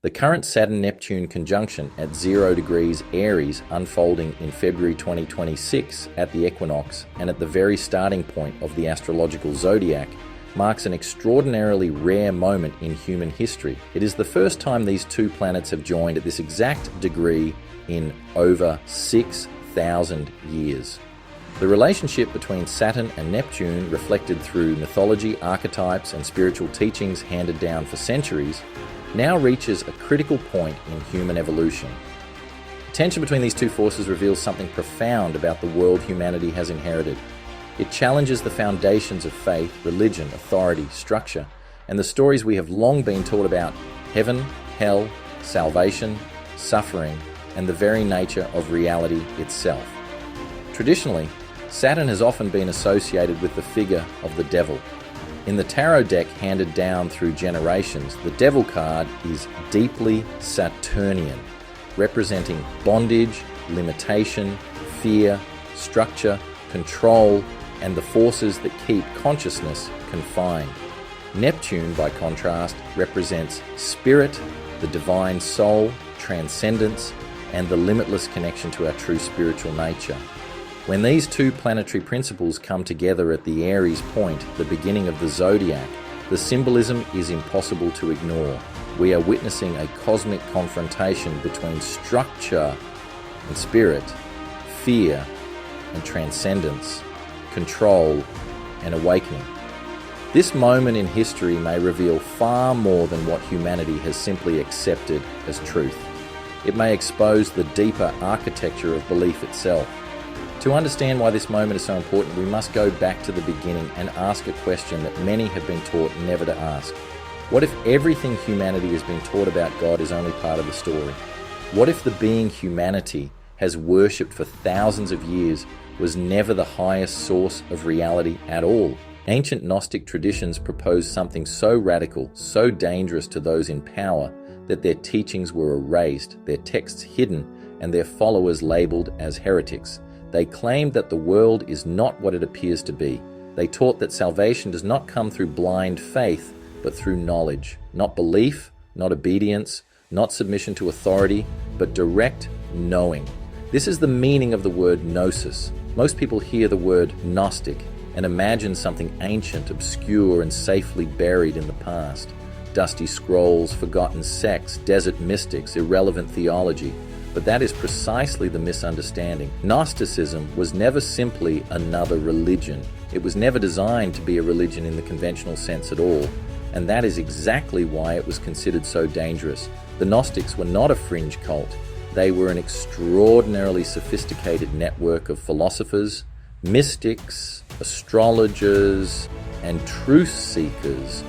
The current Saturn-Neptune conjunction at 0 degrees Aries unfolding in February 2026 at the equinox and at the very starting point of the astrological zodiac marks an extraordinarily rare moment in human history. It is the first time these two planets have joined at this exact degree in over 6,000 years. The relationship between Saturn and Neptune, reflected through mythology, archetypes, and spiritual teachings handed down for centuries, now reaches a critical point in human evolution. The tension between these two forces reveals something profound about the world humanity has inherited. It challenges the foundations of faith, religion, authority, structure, and the stories we have long been taught about heaven, hell, salvation, suffering, and the very nature of reality itself. Traditionally, Saturn has often been associated with the figure of the devil. In the tarot deck handed down through generations, the devil card is deeply Saturnian, representing bondage, limitation, fear, structure, control, and the forces that keep consciousness confined. Neptune, by contrast, represents spirit, the divine soul, transcendence, and the limitless connection to our true spiritual nature. When these two planetary principles come together at the Aries point, the beginning of the zodiac, the symbolism is impossible to ignore. We are witnessing a cosmic confrontation between structure and spirit, fear and transcendence, control and awakening. This moment in history may reveal far more than what humanity has simply accepted as truth. It may expose the deeper architecture of belief itself. To understand why this moment is so important, we must go back to the beginning and ask a question that many have been taught never to ask. What if everything humanity has been taught about God is only part of the story? What if the being humanity has worshipped for thousands of years was never the highest source of reality at all? Ancient Gnostic traditions proposed something so radical, so dangerous to those in power, that their teachings were erased, their texts hidden, and their followers labeled as heretics. They claimed that the world is not what it appears to be. They taught that salvation does not come through blind faith, but through knowledge. Not belief, not obedience, not submission to authority, but direct knowing. This is the meaning of the word gnosis. Most people hear the word Gnostic and imagine something ancient, obscure, and safely buried in the past. Dusty scrolls, forgotten sects, desert mystics, irrelevant theology. But that is precisely the misunderstanding. Gnosticism was never simply another religion. It was never designed to be a religion in the conventional sense at all. And that is exactly why it was considered so dangerous. The Gnostics were not a fringe cult. They were an extraordinarily sophisticated network of philosophers, mystics, astrologers, and truth seekers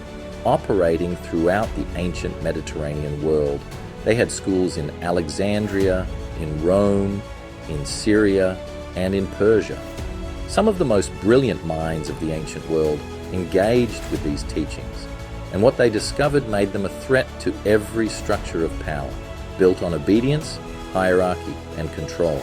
operating throughout the ancient Mediterranean world. They had schools in Alexandria, in Rome, in Syria, and in Persia. Some of the most brilliant minds of the ancient world engaged with these teachings, and what they discovered made them a threat to every structure of power, built on obedience, hierarchy, and control.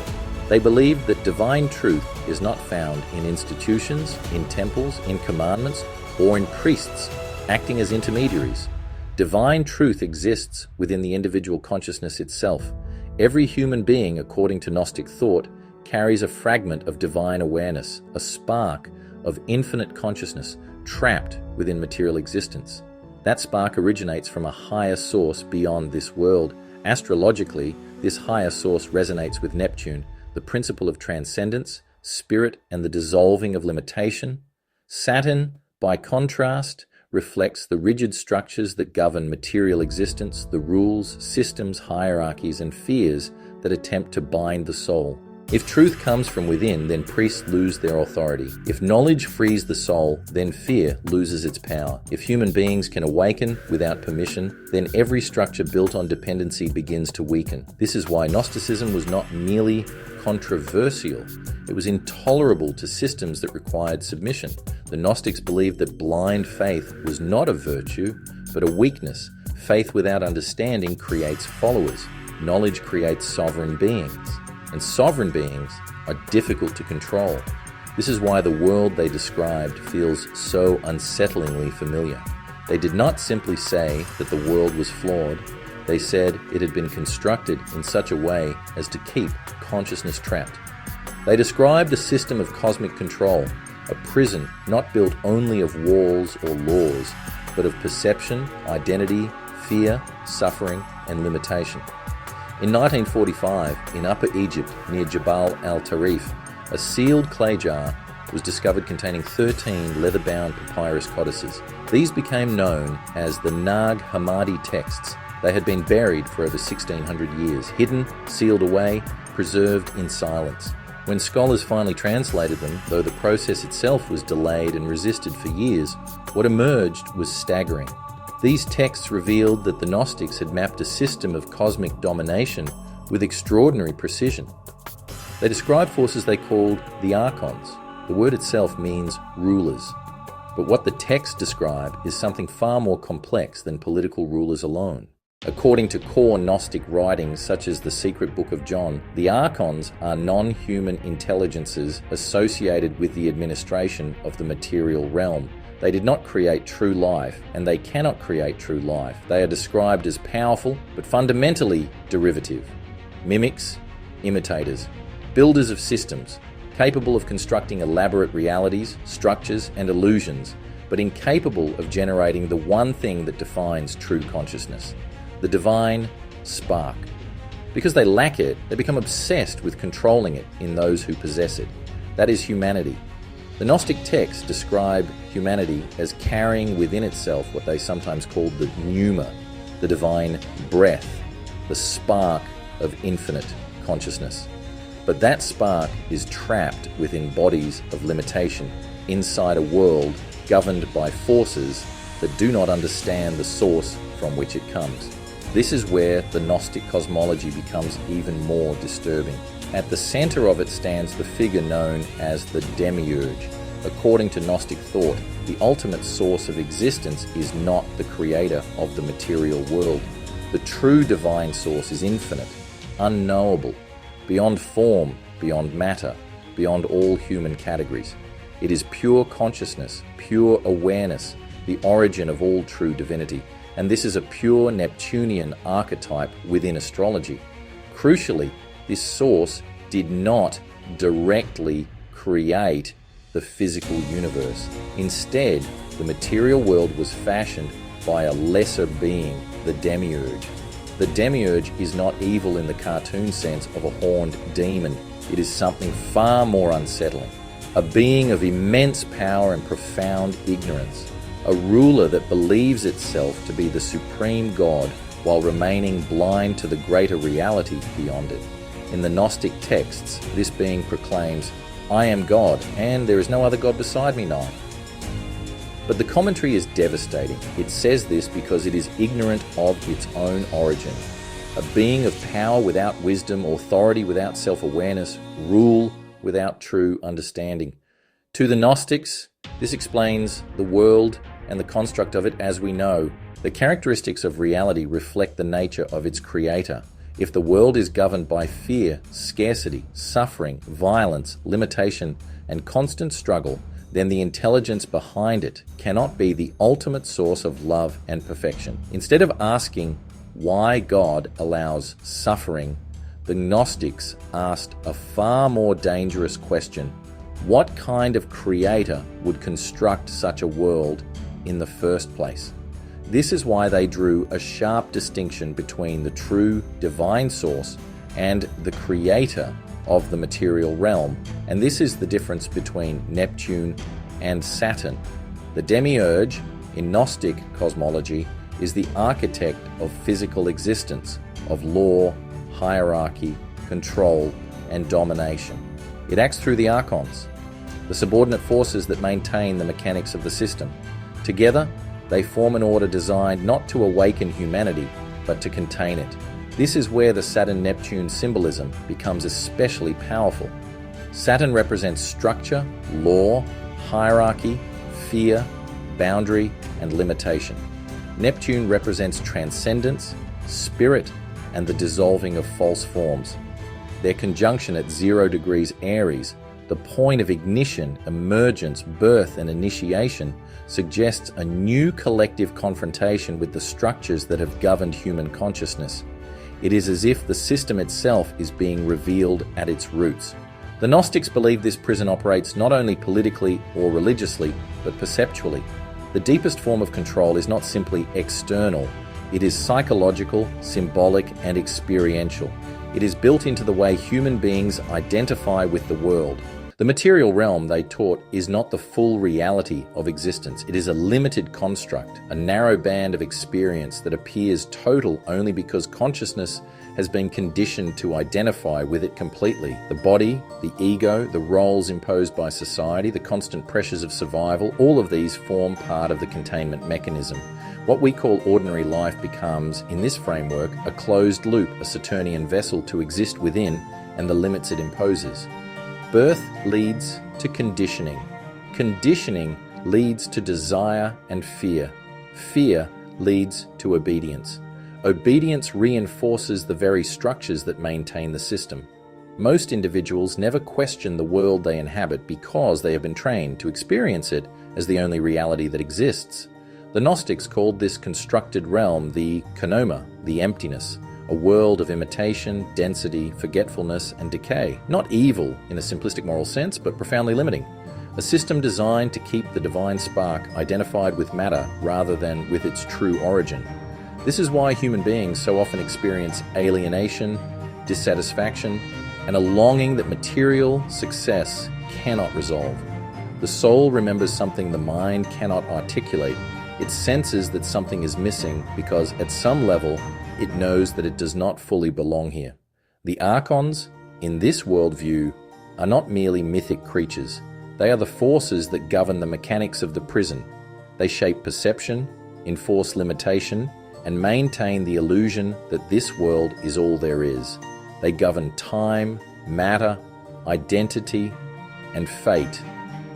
They believed that divine truth is not found in institutions, in temples, in commandments, or in priests acting as intermediaries. Divine truth exists within the individual consciousness itself. Every human being, according to Gnostic thought, carries a fragment of divine awareness, a spark of infinite consciousness trapped within material existence. That spark originates from a higher source beyond this world. Astrologically, this higher source resonates with Neptune, the principle of transcendence, spirit, and the dissolving of limitation. Saturn, by contrast, reflects the rigid structures that govern material existence, the rules, systems, hierarchies, and fears that attempt to bind the soul. If truth comes from within, then priests lose their authority. If knowledge frees the soul, then fear loses its power. If human beings can awaken without permission, then every structure built on dependency begins to weaken. This is why Gnosticism was not merely controversial. It was intolerable to systems that required submission. The Gnostics believed that blind faith was not a virtue, but a weakness. Faith without understanding creates followers. Knowledge creates sovereign beings. And sovereign beings are difficult to control. This is why the world they described feels so unsettlingly familiar. They did not simply say that the world was flawed. They said it had been constructed in such a way as to keep consciousness trapped. They described a system of cosmic control, a prison not built only of walls or laws, but of perception, identity, fear, suffering, and limitation. In 1945, in Upper Egypt near Jabal al-Tarif, a sealed clay jar was discovered containing 13 leather-bound papyrus codices. These became known as the Nag Hammadi texts. They had been buried for over 1,600 years, hidden, sealed away, preserved in silence. When scholars finally translated them, though the process itself was delayed and resisted for years, what emerged was staggering. These texts revealed that the Gnostics had mapped a system of cosmic domination with extraordinary precision. They described forces they called the archons. The word itself means rulers. But what the texts describe is something far more complex than political rulers alone. According to core Gnostic writings such as the Secret Book of John, the archons are non-human intelligences associated with the administration of the material realm. They did not create true life, and they cannot create true life. They are described as powerful, but fundamentally derivative. Mimics, imitators, builders of systems, capable of constructing elaborate realities, structures, and illusions, but incapable of generating the one thing that defines true consciousness, the divine spark. Because they lack it, they become obsessed with controlling it in those who possess it. That is humanity. The Gnostic texts describe humanity as carrying within itself what they sometimes called the pneuma, the divine breath, the spark of infinite consciousness. But that spark is trapped within bodies of limitation, inside a world governed by forces that do not understand the source from which it comes. This is where the Gnostic cosmology becomes even more disturbing. At the center of it stands the figure known as the demiurge. According to Gnostic thought, the ultimate source of existence is not the creator of the material world. The true divine source is infinite, unknowable, beyond form, beyond matter, beyond all human categories. It is pure consciousness, pure awareness, the origin of all true divinity. And this is a pure Neptunian archetype within astrology. Crucially, this source did not directly create the physical universe. Instead, the material world was fashioned by a lesser being, the demiurge. The demiurge is not evil in the cartoon sense of a horned demon. It is something far more unsettling. A being of immense power and profound ignorance. A ruler that believes itself to be the supreme God while remaining blind to the greater reality beyond it. In the Gnostic texts, this being proclaims, "I am God, and there is no other God beside me now." But the commentary is devastating. It says this because it is ignorant of its own origin. A being of power without wisdom, authority without self-awareness, rule without true understanding. To the Gnostics, this explains the world and the construct of it as we know. The characteristics of reality reflect the nature of its creator. If the world is governed by fear, scarcity, suffering, violence, limitation, and constant struggle, then the intelligence behind it cannot be the ultimate source of love and perfection. Instead of asking why God allows suffering, the Gnostics asked a far more dangerous question. What kind of creator would construct such a world in the first place? This is why they drew a sharp distinction between the true divine source and the creator of the material realm, and this is the difference between Neptune and Saturn. The demiurge, in Gnostic cosmology, is the architect of physical existence, of law, hierarchy, control, and domination. It acts through the archons, the subordinate forces that maintain the mechanics of the system. Together, they form an order designed not to awaken humanity, but to contain it. This is where the Saturn-Neptune symbolism becomes especially powerful. Saturn represents structure, law, hierarchy, fear, boundary, and limitation. Neptune represents transcendence, spirit, and the dissolving of false forms. Their conjunction at 0 degrees Aries, the point of ignition, emergence, birth, and initiation, suggests a new collective confrontation with the structures that have governed human consciousness. It is as if the system itself is being revealed at its roots. The Gnostics believe this prison operates not only politically or religiously, but perceptually. The deepest form of control is not simply external, it is psychological, symbolic, and experiential. It is built into the way human beings identify with the world. The material realm, they taught, is not the full reality of existence. It is a limited construct, a narrow band of experience that appears total only because consciousness has been conditioned to identify with it completely. The body, the ego, the roles imposed by society, the constant pressures of survival, all of these form part of the containment mechanism. What we call ordinary life becomes, in this framework, a closed loop, a Saturnian vessel to exist within and the limits it imposes. Birth leads to conditioning. Conditioning leads to desire and fear. Fear leads to obedience. Obedience reinforces the very structures that maintain the system. Most individuals never question the world they inhabit because they have been trained to experience it as the only reality that exists. The Gnostics called this constructed realm the konoma, the emptiness, a world of imitation, density, forgetfulness, and decay. Not evil in a simplistic moral sense, but profoundly limiting. A system designed to keep the divine spark identified with matter rather than with its true origin. This is why human beings so often experience alienation, dissatisfaction, and a longing that material success cannot resolve. The soul remembers something the mind cannot articulate. It senses that something is missing because at some level it knows that it does not fully belong here. The archons, in this worldview, are not merely mythic creatures. They are the forces that govern the mechanics of the prison. They shape perception, enforce limitation, and maintain the illusion that this world is all there is. They govern time, matter, identity, and fate.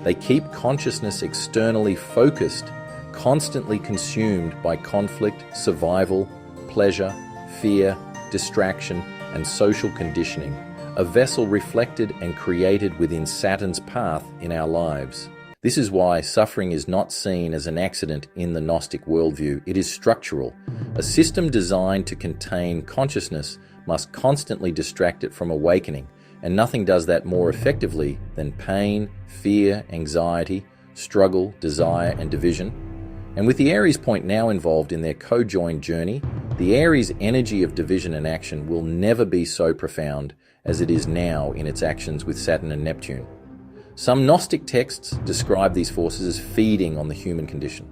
They keep consciousness externally focused, constantly consumed by conflict, survival, pleasure, fear, distraction, and social conditioning, a vessel reflected and created within Saturn's path in our lives. This is why suffering is not seen as an accident in the Gnostic worldview. It is structural. A system designed to contain consciousness must constantly distract it from awakening, and nothing does that more effectively than pain, fear, anxiety, struggle, desire, and division. And with the Aries point now involved in their cojoin journey, the Aries energy of division and action will never be so profound as it is now in its actions with Saturn and Neptune. Some Gnostic texts describe these forces as feeding on the human condition,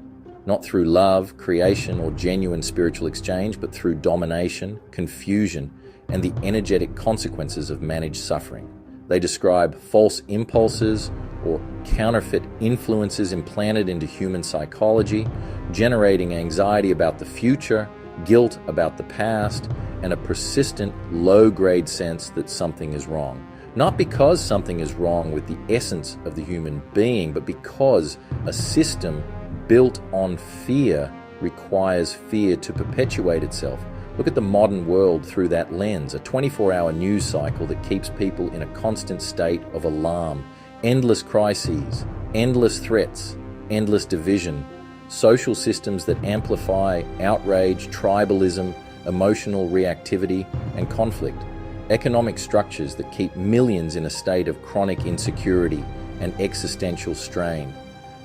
not through love, creation, or genuine spiritual exchange, but through domination, confusion, and the energetic consequences of managed suffering. They describe false impulses or counterfeit influences implanted into human psychology, generating anxiety about the future, guilt about the past, and a persistent low-grade sense that something is wrong. Not because something is wrong with the essence of the human being, but because a system built on fear requires fear to perpetuate itself. Look at the modern world through that lens, a 24-hour news cycle that keeps people in a constant state of alarm, endless crises, endless threats, endless division, social systems that amplify outrage, tribalism, emotional reactivity, and conflict, economic structures that keep millions in a state of chronic insecurity and existential strain,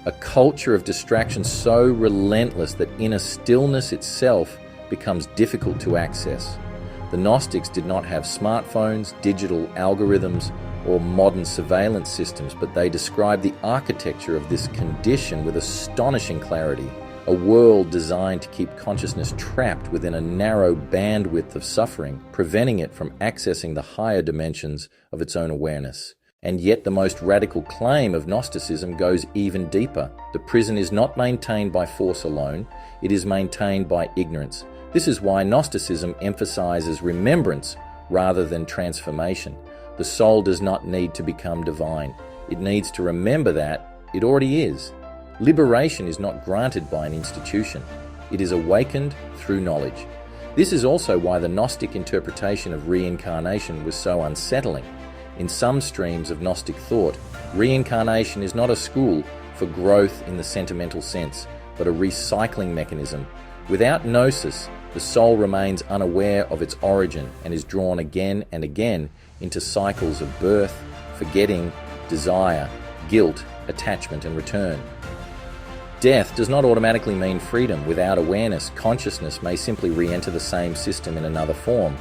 a culture of distraction so relentless that inner stillness itself becomes difficult to access. The Gnostics did not have smartphones, digital algorithms, or modern surveillance systems, but they describe the architecture of this condition with astonishing clarity. A world designed to keep consciousness trapped within a narrow bandwidth of suffering, preventing it from accessing the higher dimensions of its own awareness. And yet the most radical claim of Gnosticism goes even deeper. The prison is not maintained by force alone, it is maintained by ignorance. This is why Gnosticism emphasizes remembrance rather than transformation. The soul does not need to become divine. It needs to remember that it already is. Liberation is not granted by an institution. It is awakened through knowledge. This is also why the Gnostic interpretation of reincarnation was so unsettling. In some streams of Gnostic thought, reincarnation is not a school for growth in the sentimental sense, but a recycling mechanism. Without gnosis, the soul remains unaware of its origin and is drawn again and again into cycles of birth, forgetting, desire, guilt, attachment, and return. Death does not automatically mean freedom. Without awareness, consciousness may simply re-enter the same system in another form.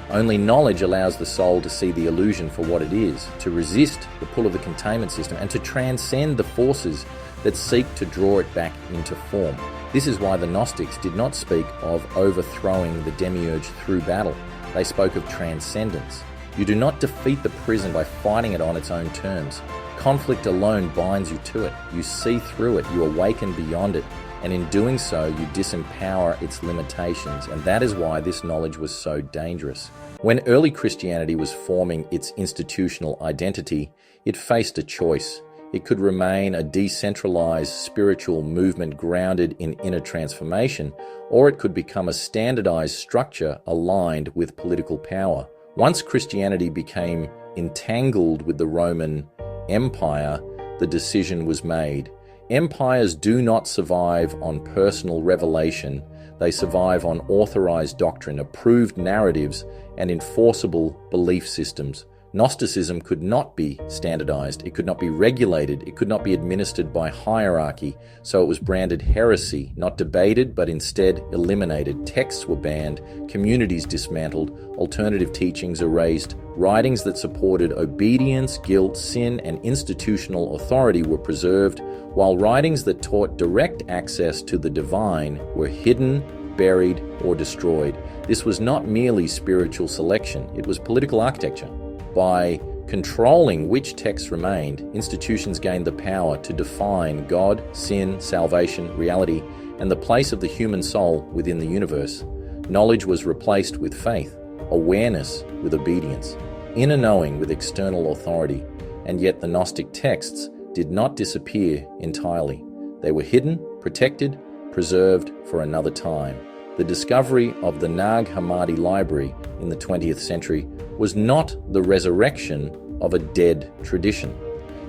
Only knowledge allows the soul to see the illusion for what it is, to resist the pull of the containment system, and to transcend the forces that seek to draw it back into form. This is why the Gnostics did not speak of overthrowing the demiurge through battle. They spoke of transcendence. You do not defeat the prison by fighting it on its own terms. Conflict alone binds you to it. You see through it, you awaken beyond it, and in doing so, you disempower its limitations, and that is why this knowledge was so dangerous. When early Christianity was forming its institutional identity, it faced a choice. It could remain a decentralized spiritual movement grounded in inner transformation, or it could become a standardized structure aligned with political power. Once Christianity became entangled with the Roman Empire, the decision was made. Empires do not survive on personal revelation. They survive on authorized doctrine, approved narratives, and enforceable belief systems. Gnosticism could not be standardized, it could not be regulated, it could not be administered by hierarchy, so it was branded heresy, not debated but instead eliminated. Texts were banned, communities dismantled, alternative teachings erased, writings that supported obedience, guilt, sin, and institutional authority were preserved, while writings that taught direct access to the divine were hidden, buried, or destroyed. This was not merely spiritual selection, it was political architecture. By controlling which texts remained, institutions gained the power to define God, sin, salvation, reality, and the place of the human soul within the universe. Knowledge was replaced with faith, awareness with obedience, inner knowing with external authority, and yet the Gnostic texts did not disappear entirely. They were hidden, protected, preserved for another time. The discovery of the Nag Hammadi library in the 20th century was not the resurrection of a dead tradition.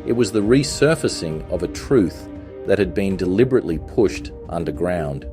It was the resurfacing of a truth that had been deliberately pushed underground.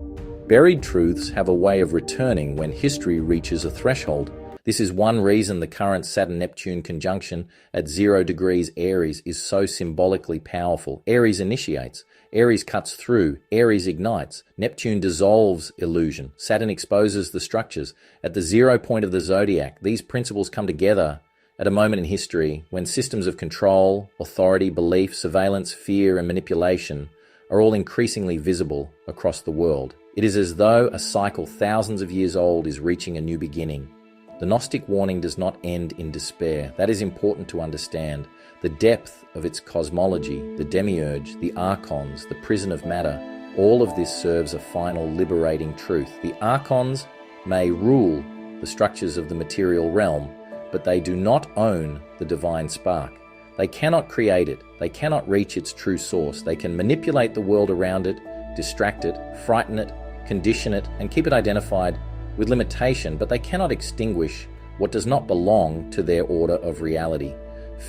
Buried truths have a way of returning when history reaches a threshold. This is one reason the current Saturn-Neptune conjunction at 0 degrees Aries is so symbolically powerful. Aries initiates. Aries cuts through. Aries ignites. Neptune dissolves illusion. Saturn exposes the structures. At the 0 point of the zodiac, these principles come together at a moment in history when systems of control, authority, belief, surveillance, fear, and manipulation are all increasingly visible across the world. It is as though a cycle thousands of years old is reaching a new beginning. The Gnostic warning does not end in despair. That is important to understand. The depth of its cosmology, the demiurge, the archons, the prison of matter, all of this serves a final liberating truth. The archons may rule the structures of the material realm, but they do not own the divine spark. They cannot create it. They cannot reach its true source. They can manipulate the world around it, distract it, frighten it, condition it, and keep it identified with limitation, but they cannot extinguish what does not belong to their order of reality.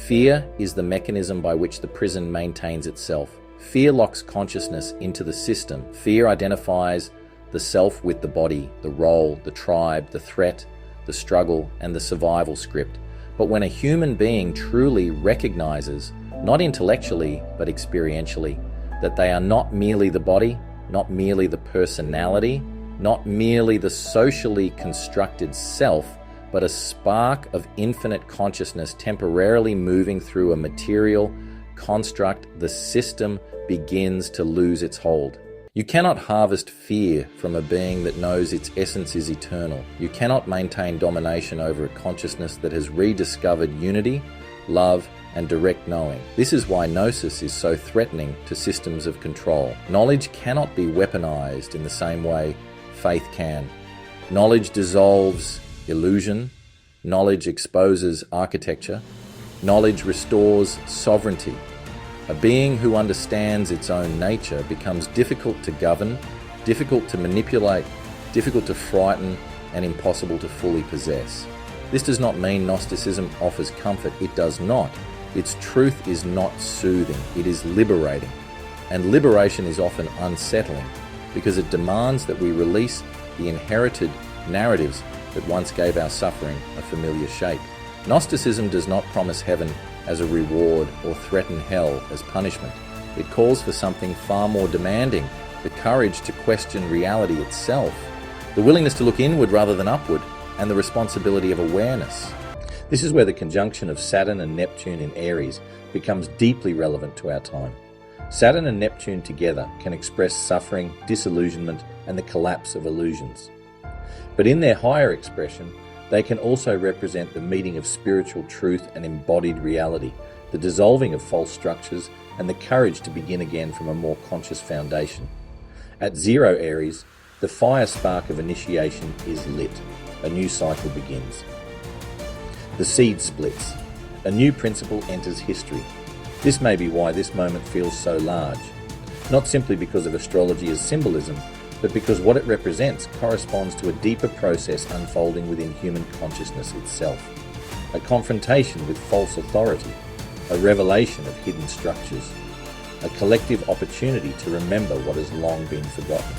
Fear is the mechanism by which the prison maintains itself. Fear locks consciousness into the system. Fear identifies the self with the body, the role, the tribe, the threat, the struggle, and the survival script. But when a human being truly recognizes, not intellectually, but experientially, that they are not merely the body, not merely the personality, not merely the socially constructed self, but a spark of infinite consciousness temporarily moving through a material construct, the system begins to lose its hold. You cannot harvest fear from a being that knows its essence is eternal. You cannot maintain domination over a consciousness that has rediscovered unity, love, and direct knowing. This is why Gnosis is so threatening to systems of control. Knowledge cannot be weaponized in the same way faith can. Knowledge dissolves illusion. Knowledge exposes architecture. Knowledge restores sovereignty. A being who understands its own nature becomes difficult to govern, difficult to manipulate, difficult to frighten, and impossible to fully possess. This does not mean Gnosticism offers comfort. It does not. Its truth is not soothing. It is liberating. And liberation is often unsettling because it demands that we release the inherited narratives that once gave our suffering a familiar shape. Gnosticism does not promise heaven as a reward or threaten hell as punishment. It calls for something far more demanding: the courage to question reality itself, the willingness to look inward rather than upward, and the responsibility of awareness. This is where the conjunction of Saturn and Neptune in Aries becomes deeply relevant to our time. Saturn and Neptune together can express suffering, disillusionment, and the collapse of illusions. But in their higher expression, they can also represent the meeting of spiritual truth and embodied reality, the dissolving of false structures, and the courage to begin again from a more conscious foundation. At 0 Aries, the fire spark of initiation is lit. A new cycle begins. The seed splits. A new principle enters history. This may be why this moment feels so large, not simply because of astrology as symbolism, but because what it represents corresponds to a deeper process unfolding within human consciousness itself. A confrontation with false authority, a revelation of hidden structures, a collective opportunity to remember what has long been forgotten.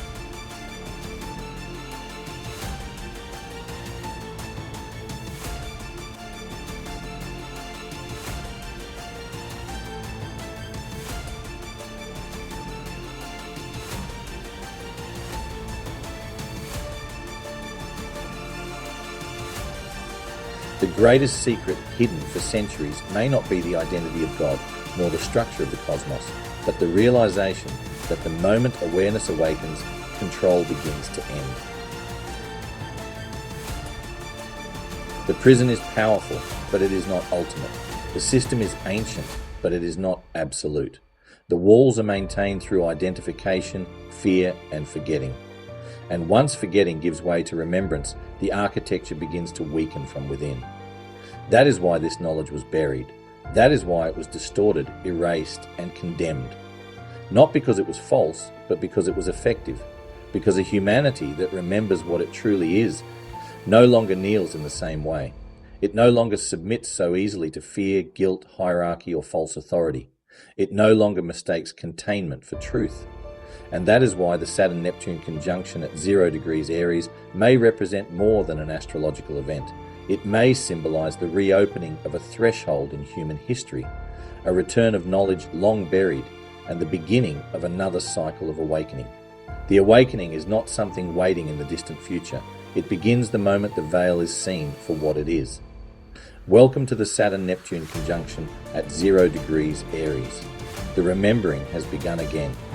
The greatest secret hidden for centuries may not be the identity of God nor the structure of the cosmos, but the realization that the moment awareness awakens, control begins to end. The prison is powerful, but it is not ultimate. The system is ancient, but it is not absolute. The walls are maintained through identification, fear, and forgetting. And once forgetting gives way to remembrance, the architecture begins to weaken from within. That is why this knowledge was buried. That is why it was distorted, erased, and condemned. Not because it was false, but because it was effective. Because a humanity that remembers what it truly is no longer kneels in the same way. It no longer submits so easily to fear, guilt, hierarchy, or false authority. It no longer mistakes containment for truth. And that is why the Saturn-Neptune conjunction at 0 degrees Aries may represent more than an astrological event. It may symbolize the reopening of a threshold in human history, a return of knowledge long buried, and the beginning of another cycle of awakening. The awakening is not something waiting in the distant future. It begins the moment the veil is seen for what it is. Welcome to the Saturn-Neptune conjunction at 0 degrees Aries. The remembering has begun again.